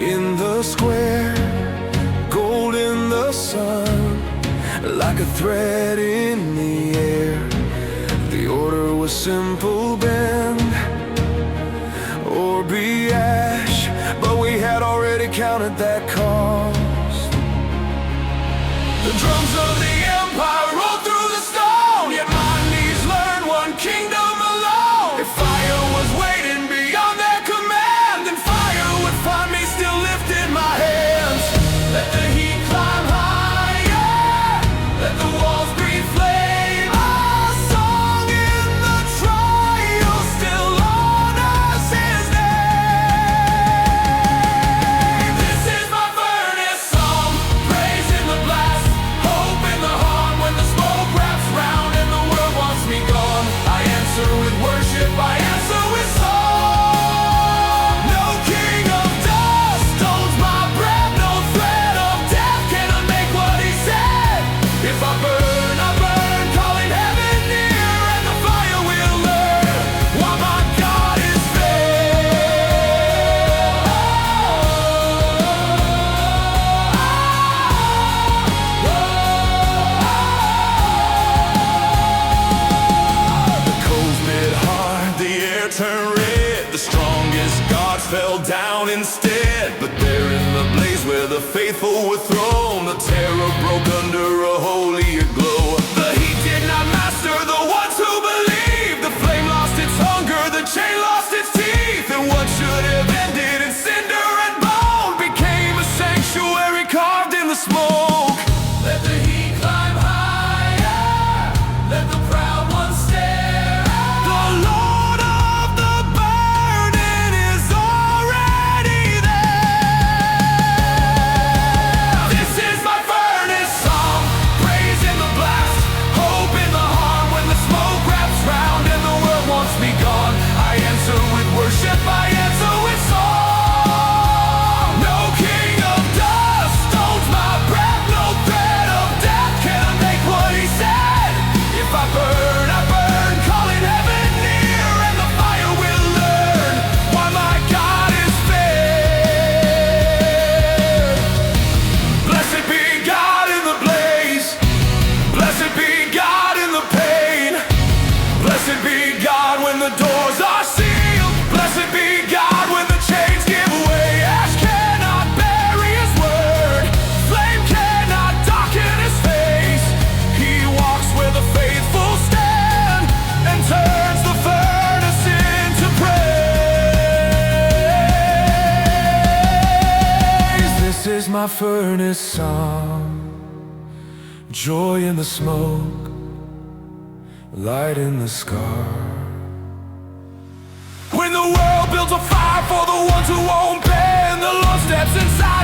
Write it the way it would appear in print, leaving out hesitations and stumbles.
in the square, gold in the sun, like a thread in the air. The order was simple: bend or be ash, but we had already counted that cost. The drums of the empire rolled through the stone, yet my knees learned one kingdom alone. If fire was waiting beyond their command, then fire would find me still lifting my hands. Let the heat climb higher, let the walls breathe flame. Our song in the trial still honors his name. This is my furnace song, praise in the blast, hope in the heart when the smoke wraps round and the world wants me gone. I answer with worship, I answer with song. No king of dust owns my breath, no threat of death can unmake what he said. If I burn, calling heaven near, and the fire will learn why my God is The coals bit hard, the air turned red, the strongest gods fell down instead. But there in the blaze where the faithful were thrown, the terror broke under a holier glow. The heat did not master the ones who believed. The flame lost its hunger, the chain lost its teeth, and what should have ended in cinder and bone became a sanctuary carved in the smoke. Let the heat climb higher, let the proud ones stare. The Lord of the burning is already there. This is my furnace song, praise in the blast, hope in the heart when the smoke wraps round and the world wants me gone. I answer with worship, I answer with song. No king of dust owns my breath, no threat of death can unmake what he said. If I burn, calling heaven near, and the fire will learn why my God is fair. Blessed be God in the blaze, blessed be God in the pain, blessed be God when the doors are sealed, blessed be God when the chains give way. Ash cannot bury his word, flame cannot darken his face. He walks where the faithful stand and turns the furnace into praise. This is my furnace song, joy in the smoke, light in the scar. When the world builds a fire for the ones who won't bend, the Lord steps inside